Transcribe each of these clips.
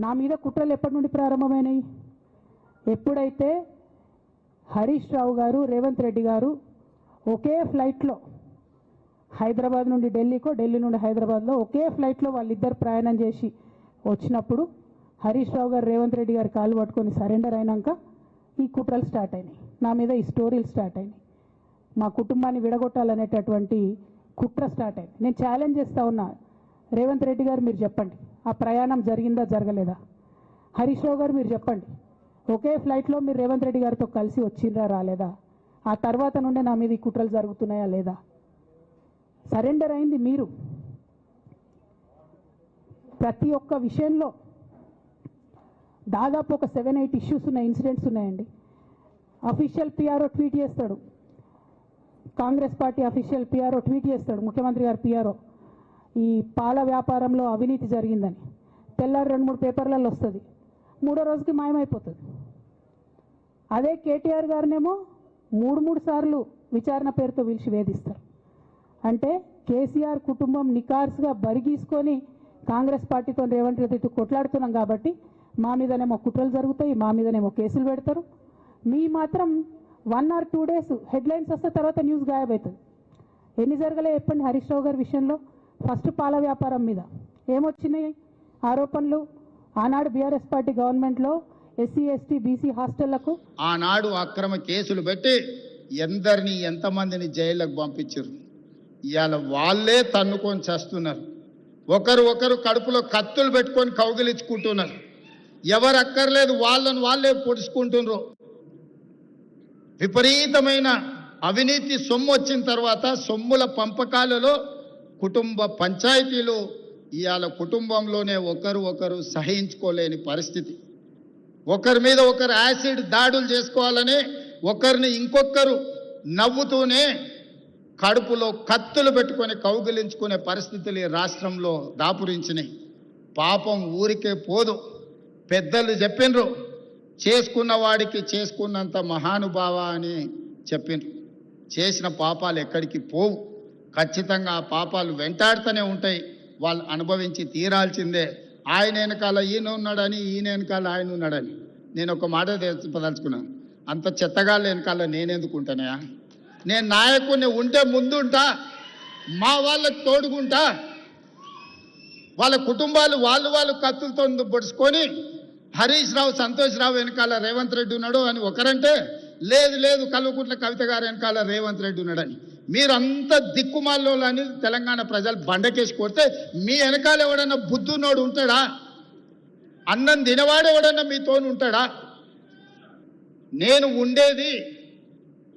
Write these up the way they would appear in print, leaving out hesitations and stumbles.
నా మీద కుట్రలు ఎప్పటి నుండి ప్రారంభమైనాయి? ఎప్పుడైతే హరీష్ రావు గారు, రేవంత్ రెడ్డి గారు ఒకే ఫ్లైట్లో హైదరాబాద్ నుండి ఢిల్లీకో, ఢిల్లీ నుండి హైదరాబాద్లో ఒకే ఫ్లైట్లో వాళ్ళిద్దరు ప్రయాణం చేసి వచ్చినప్పుడు హరీష్ రావు గారు, రేవంత్ రెడ్డి గారు కాళ్ళు పట్టుకొని సరెండర్ అయినాక ఈ కుట్రలు స్టార్ట్ అయినాయి, నా మీద ఈ స్టోరీలు స్టార్ట్ అయినాయి, మా కుటుంబాన్ని విడగొట్టాలనేటటువంటి కుట్ర స్టార్ట్ అయింది. నేను ఛాలెంజ్ చేస్తూ ఉన్నా, రేవంత్ రెడ్డి గారు మీరు చెప్పండి, ఆ ప్రయాణం జరిగిందా జరగలేదా? హరీష్ రావు గారు మీరు చెప్పండి, ఒకే ఫ్లైట్లో మీరు రేవంత్ రెడ్డి గారితో కలిసి వచ్చిండ్రా రాలేదా? ఆ తర్వాత నుండే నా మీద ఈ కుట్రలు జరుగుతున్నాయా లేదా? సరెండర్ అయింది మీరు. ప్రతి ఒక్క విషయంలో దాదాపు ఒక 7-8 ఇష్యూస్ ఉన్నాయి, ఇన్సిడెంట్స్ ఉన్నాయండి. అఫీషియల్ పిఆర్ఓ ట్వీట్ చేస్తాడు, Congress party official PRO tweet చేస్తాడు, ముఖ్యమంత్రి గారు పిఆర్ఓ, ఈ పాల వ్యాపారంలో అవినీతి జరిగిందని. తెల్లారి 2-3 పేపర్లలో వస్తుంది, 3వ రోజుకి మాయమైపోతుంది. అదే కేటీఆర్ గారినేమో 3 సార్లు విచారణ పేరుతో పిలిచి వేధిస్తారు. అంటే కేసీఆర్ కుటుంబం నికార్స్గా బరిగీసుకొని కాంగ్రెస్ పార్టీతో రేవంత్ రెడ్డితో కొట్లాడుతున్నాం కాబట్టి మా మీదనేమో కుట్రలు జరుగుతాయి, మా మీదనేమో కేసులు పెడతారు. మీ మాత్రం 1 or 2 days హెడ్లైన్స్ వస్తే తర్వాత న్యూస్ గాయబవుతుంది. ఎన్ని జరగలే చెప్పండి హరీష్ రావు గారి విషయంలో? ఫస్ట్ పాల వ్యాపారం మీద ఏమొచ్చినాయి ఆరోపణలు? ఆనాడు బీఆర్ఎస్ పార్టీ గవర్నమెంట్లో ఎస్సీ ఎస్టీ బీసీ హాస్టళ్లకు ఆనాడు అక్రమ కేసులు పెట్టి ఎంతమందిని జైళ్ళకు పంపించారు. ఇవాళ వాళ్ళే తన్నుకొని చేస్తున్నారు. ఒకరు కడుపులో కత్తులు పెట్టుకొని కౌగిలించుకుంటున్నారు. ఎవరు అక్కర్లేదు, వాళ్ళే పొడుచుకుంటున్నారు. విపరీతమైన అవినీతి సొమ్ము వచ్చిన తర్వాత సొమ్ముల పంపకాలలో కుటుంబ పంచాయతీలు ఇవాళ కుటుంబంలోనే ఒకరు సహించుకోలేని పరిస్థితి. ఒకరి మీద ఒకరు యాసిడ్ దాడులు చేసుకోవాలని ఒకరిని ఇంకొకరు నవ్వుతూనే కడుపులో కత్తులు పెట్టుకొని కౌగిలించుకునే పరిస్థితులు ఈ రాష్ట్రంలో దాపురించినాయి. పాపం ఊరికే పోదు. పెద్దలు చెప్పిండ్రు, చేసుకున్న వాడికి చేసుకున్నంత మహానుభావ అని చెప్పిండ్రు. చేసిన పాపాలు ఎక్కడికి పోవు, ఖచ్చితంగా ఆ పాపాలు వెంటాడుతూనే ఉంటాయి. వాళ్ళు అనుభవించి తీరాల్సిందే. ఆయన వెనకాల ఈయన ఉన్నాడని, ఈయన వెనకాల ఆయన ఉన్నాడని. నేను ఒక మాట తెలుసుకోదలుచుకున్నాను, అంత చెత్తగాళ్ళ వెనకాల నేనెందుకు ఉంటానయా? నేను నాయకుడిని ఉంటే ముందుంటా, మా వాళ్ళకి తోడుకుంటా. వాళ్ళ కుటుంబాలు వాళ్ళు కత్తులతో పొడుచుకొని హరీష్ రావు, సంతోష్ రావు వెనకాల రేవంత్ రెడ్డి ఉన్నాడు అని ఒకరంటే, లేదు కల్వకుంట్ల కవిత గారు వెనకాల రేవంత్ రెడ్డి ఉన్నాడని. మీరంతా దిక్కుమాల్లో అని తెలంగాణ ప్రజలు బండకేసి కొడితే మీ వెనకాల ఎవడన్నా బుద్ధున్నోడు ఉంటాడా? అన్నం తినవాడు ఎవడన్నా మీతోని ఉంటాడా? నేను ఉండేది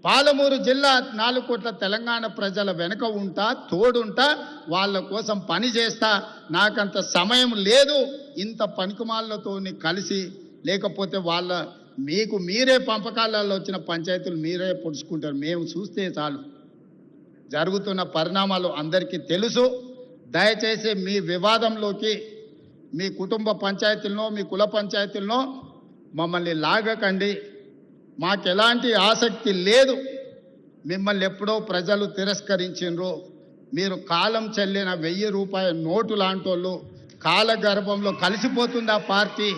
పాలమూరు జిల్లా 4 కోట్ల తెలంగాణ ప్రజల వెనుక ఉంటా, తోడుంటా, వాళ్ళ కోసం పని చేస్తా. నాకంత సమయం లేదు ఇంత పనికిమాలతో కలిసి, లేకపోతే మీకు మీరే పంపకాలలో వచ్చిన పంచాయతీలు మీరే పొడుచుకుంటారు. మేము చూస్తే చాలు. జరుగుతున్న పరిణామాలు అందరికీ తెలుసు. దయచేసి మీ వివాదంలోకి, మీ కుటుంబ పంచాయతీలనో మీ కుల పంచాయతీలనో మమ్మల్ని లాగకండి. మాకెలాంటి ఆసక్తి లేదు. మిమ్మల్ని ఎప్పుడో ప్రజలు తిరస్కరించిండ్రు. మీరు కాలం చెల్లిన 1000 రూపాయల నోటు లాంటి వాళ్ళు. కాలగర్భంలో కలిసిపోతుంది ఆ పార్టీ.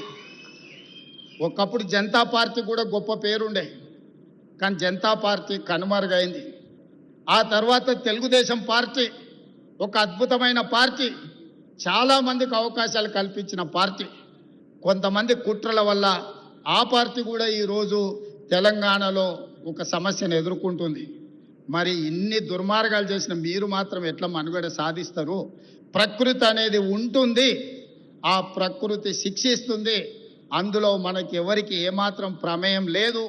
ఒకప్పుడు జనతా పార్టీ కూడా గొప్ప పేరుండే, కానీ జనతా పార్టీ కనుమరుగైంది. ఆ తర్వాత తెలుగుదేశం పార్టీ ఒక అద్భుతమైన పార్టీ, చాలామందికి అవకాశాలు కల్పించిన పార్టీ. కొంతమంది కుట్రల వల్ల ఆ పార్టీ కూడా ఈరోజు తెలంగాణలో ఒక సమస్యను ఎదుర్కొంటుంది. మరి ఇన్ని దుర్మార్గాలు చేసిన మీరు మాత్రం ఎట్లా మనుగడ సాధిస్తారు? ప్రకృతి అనేది ఉంటుంది, ఆ ప్రకృతి శిక్షిస్తుంది. అందులో మనకి ఎవరికి ఏమాత్రం ప్రమేయం లేదు.